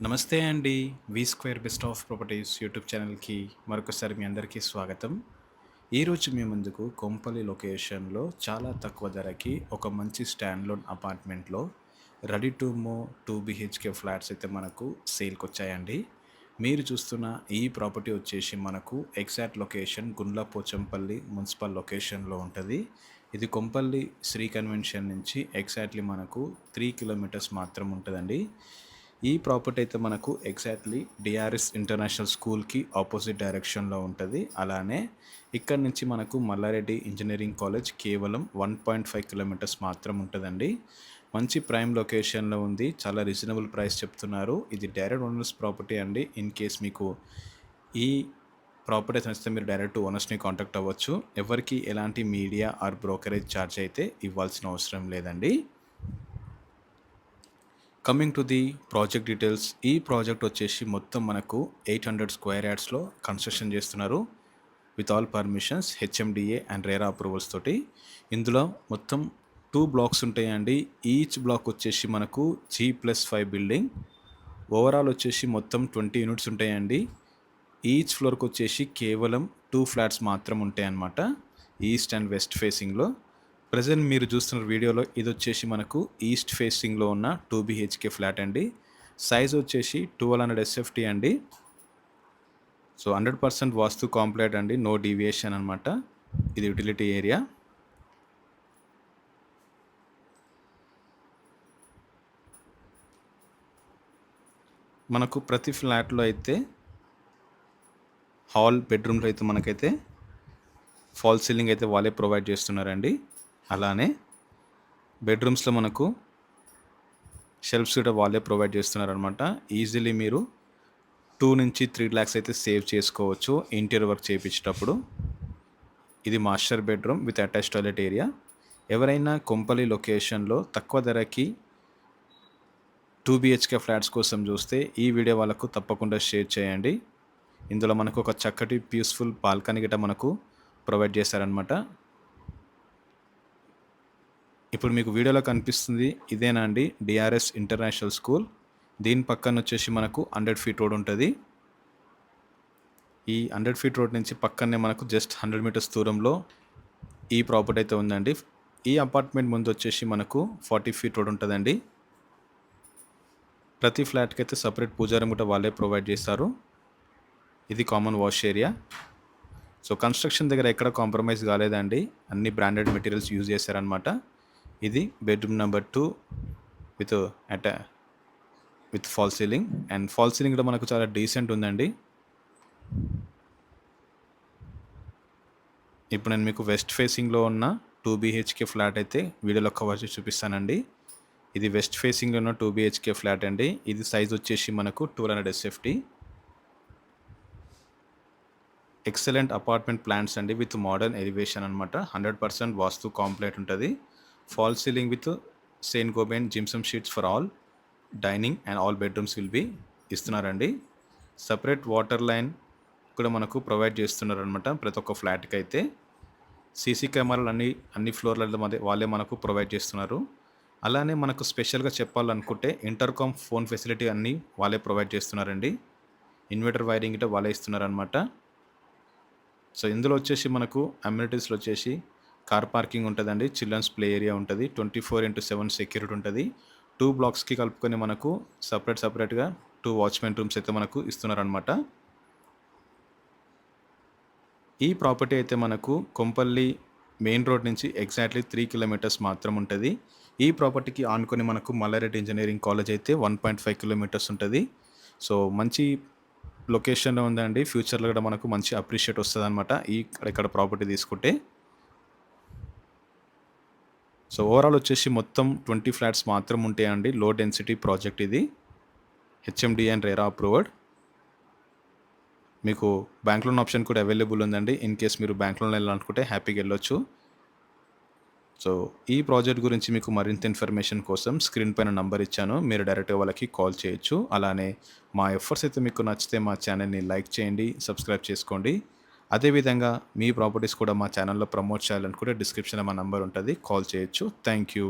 నమస్తే అండి. V square best of properties YouTube ఛానల్‌కి మరొకసారి మీ అందరికీ స్వాగతం. ఈరోజు మీ ముందుకు కొంపల్లి లొకేషన్‌లో చాలా తక్కువ ధరకి ఒక మంచి స్టాండ్ లోన్ అపార్ట్మెంట్‌లో ready to move 2 BHK flats అయితే మనకు సేల్‌కొచ్చాయండి. మీరు చూస్తున్న ఈ ప్రాపర్టీ వచ్చేసి మనకు exact location Gundla Pochampally municipal లొకేషన్‌లో ఉంటది. ఇది కొంపల్లి శ్రీ కన్వెన్షన్ నుంచి ఎగ్జాక్ట్‌లీ మనకు 3 కిలోమీటర్స్ మాత్రం ఉంటదండి. ఈ ప్రాపర్టీ అయితే మనకు ఎగ్జాక్ట్లీ డిఆర్ఎస్ ఇంటర్నేషనల్ స్కూల్కి ఆపోజిట్ డైరెక్షన్లో ఉంటుంది. అలానే ఇక్కడ నుంచి మనకు మల్లారెడ్డి ఇంజనీరింగ్ కాలేజ్ కేవలం 1.5 కిలోమీటర్స్ మాత్రం ఉంటుందండి. మంచి ప్రైమ్ లొకేషన్లో ఉంది. చాలా రీజనబుల్ ప్రైస్ చెప్తున్నారు. ఇది డైరెక్ట్ ఓనర్స్ ప్రాపర్టీ అండి. ఇన్ కేస్ మీకు ఈ ప్రాపర్టీ నచ్చితే మీరు డైరెక్ట్ ఓనర్స్ని కాంటాక్ట్ అవ్వచ్చు. ఎవరికి ఎలాంటి మీడియా ఆర్ బ్రోకరేజ్ ఛార్జ్ అయితే ఇవ్వాల్సిన అవసరం లేదండి. Coming to the project details. ఈ ప్రాజెక్ట్ వచ్చేసి మొత్తం మనకు 800 స్క్వేర్ యార్డ్స్లో కన్స్ట్రక్షన్ చేస్తున్నారు with all permissions, HMDA and RERA approvals తోటి. ఇందులో మొత్తం 2 బ్లాక్స్ ఉంటాయండి. ఈచ్ బ్లాక్ వచ్చేసి మనకు G+5 బిల్డింగ్. ఓవరాల్ వచ్చేసి మొత్తం 20 యూనిట్స్ ఉంటాయండి. ఈచ్ ఫ్లోర్కి వచ్చేసి కేవలం 2 ఫ్లాట్స్ మాత్రం ఉంటాయన్నమాట, ఈస్ట్ అండ్ వెస్ట్ ఫేసింగ్లో. ప్రజెంట్ మీరు చూస్తున్న వీడియోలో ఇది వచ్చేసి మనకు ఈస్ట్ ఫేసింగ్లో ఉన్న 2 బీహెచ్కే ఫ్లాట్ అండి. సైజ్ వచ్చేసి 1200 ఎస్ఎఫ్టీ అండి. సో 100% వాస్తు కాంప్లీట్ అండి, నో డీవియేషన్ అనమాట. ఇది యూటిలిటీ ఏరియా. మనకు ప్రతి ఫ్లాట్లో అయితే హాల్ బెడ్రూమ్లో అయితే మనకైతే ఫాల్ సీలింగ్ అయితే వాళ్ళే ప్రొవైడ్ చేస్తున్నారండి. అలానే బెడ్రూమ్స్లో మనకు షెల్ఫ్స్ కూడా వాళ్ళే ప్రొవైడ్ చేస్తున్నారనమాట. ఈజీలీ మీరు 2 నుంచి 3 lakhs అయితే సేవ్ చేసుకోవచ్చు ఇంటీరియర్ వర్క్ చేయించేటప్పుడు. ఇది master bedroom with attach toilet area. ఎవరైనా కొంపల్లి లొకేషన్లో తక్కువ ధరకి 2 బీహెచ్కే ఫ్లాట్స్ కోసం చూస్తే ఈ వీడియో వాళ్ళకు తప్పకుండా షేర్ చేయండి. ఇందులో మనకు ఒక చక్కటి పీస్ఫుల్ బాల్కనీ గిట్ట మనకు ప్రొవైడ్ చేశారనమాట. ఇప్పుడు మీకు వీడియోలో కనిపిస్తుంది ఇదేనా అండి డిఆర్ఎస్ ఇంటర్నేషనల్ స్కూల్. దీని పక్కన వచ్చేసి మనకు 100 feet రోడ్ ఉంటుంది. ఈ 100 feet రోడ్ నుంచి పక్కనే మనకు జస్ట్ 100 meters దూరంలో ఈ ప్రాపర్టీ అయితే ఉందండి. ఈ అపార్ట్మెంట్ ముందు వచ్చేసి మనకు 40 feet రోడ్ ఉంటుందండి. ప్రతి ఫ్లాట్కి అయితే సపరేట్ పూజారం కూడా వాళ్ళే ప్రొవైడ్ చేస్తారు. ఇది common wash area. So construction దగ్గర ఎక్కడ కాంప్రమైజ్ కాలేదండి, అన్ని బ్రాండెడ్ మెటీరియల్స్ యూజ్ చేశారనమాట. ఇది bedroom number 2 with with fall ceiling. And fall ceiling కూడా మనకు చాలా డీసెంట్ ఉందండి. ఇప్పుడు నేను మీకు వెస్ట్ ఫేసింగ్లో ఉన్న 2 బీహెచ్కే ఫ్లాట్ అయితే వీడియోలో కవర్ చేసి చూపిస్తానండి. ఇది వెస్ట్ ఫేసింగ్లో ఉన్న 2 బీహెచ్కే ఫ్లాట్ అండి. ఇది సైజ్ వచ్చేసి మనకు 1200 ఎస్ఎఫ్టీ. ఎక్సలెంట్ అపార్ట్మెంట్ ప్లాన్స్ అండి విత్ మోడర్న్ ఎలివేషన్ అనమాట. 100% వాస్తు కాంప్లీట్ ఉంటుంది. False ceiling with Saint Gobain gypsum sheets for all dining and all bedrooms will be ఇస్తున్నారండి. సపరేట్ వాటర్ లైన్ కూడా మనకు ప్రొవైడ్ చేస్తున్నారనమాట ప్రతి ఒక్క ఫ్లాట్కి అయితే. సీసీ కెమెరాలు అన్ని ఫ్లోర్ల మధ్య వాళ్ళే మనకు ప్రొవైడ్ చేస్తున్నారు. అలానే మనకు స్పెషల్గా చెప్పాలనుకుంటే ఇంటర్కామ్ ఫోన్ ఫెసిలిటీ అన్నీ వాళ్ళే ప్రొవైడ్ చేస్తున్నారండి. ఇన్వర్టర్ వైరింగ్ గిట్ట వాళ్ళే ఇస్తున్నారనమాట. సో ఇందులో వచ్చేసి మనకు అమ్యూనిటీస్లో వచ్చేసి కార్ పార్కింగ్ ఉంటుందండి, చిల్డ్రన్స్ ప్లే ఏరియా ఉంటుంది, 24/7 సెక్యూరిటీ ఉంటుంది. 2 బ్లాక్స్కి కలుపుకొని మనకు సపరేట్గా 2 వాచ్మెన్ రూమ్స్ అయితే మనకు ఇస్తున్నారనమాట. ఈ ప్రాపర్టీ అయితే మనకు కొంపల్లి మెయిన్ రోడ్ నుంచి ఎగ్జాక్ట్లీ 3 kilometers మాత్రం ఉంటుంది. ఈ ప్రాపర్టీకి ఆనుకొని మనకు మల్లారెడ్డి ఇంజనీరింగ్ కాలేజ్ అయితే 1.5 kilometers ఉంటుంది. సో మంచి లొకేషన్లో ఉందండి. ఫ్యూచర్లో కూడా మనకు మంచి అప్రిషియేట్ వస్తుంది అనమాట ఇక్కడ ప్రాపర్టీ తీసుకుంటే. సో ఓవరాల్ వచ్చేసి మొత్తం 20 ఫ్లాట్స్ మాత్రం ఉంటాయండి. లో డెన్సిటీ ప్రాజెక్ట్ ఇది, హెచ్ఎండి అండ్ రేరా అప్రూవ్డ్. మీకు బ్యాంక్ లోన్ ఆప్షన్ కూడా అవైలబుల్ ఉందండి. ఇన్ కేస్ మీరు బ్యాంక్ లోన్ వెళ్ళాలనుకుంటే హ్యాపీగా వెళ్ళొచ్చు. సో ఈ ప్రాజెక్ట్ గురించి మీకు మరింత ఇన్ఫర్మేషన్ కోసం స్క్రీన్ పైన నంబర్ ఇచ్చాను, మీరు డైరెక్ట్గా వాళ్ళకి కాల్ చేయొచ్చు. అలానే మా ఎఫర్ట్స్ అయితే మీకు నచ్చితే మా ఛానల్ని లైక్ చేయండి, సబ్స్క్రైబ్ చేసుకోండి. అదేవిధంగా మీ ప్రాపర్టీస్ కూడా మా ఛానల్లో ప్రమోట్ చేయాలనుకుంటే డిస్క్రిప్షన్లో మా నంబర్ ఉంటుంది, కాల్ చేయొచ్చు. Thank you.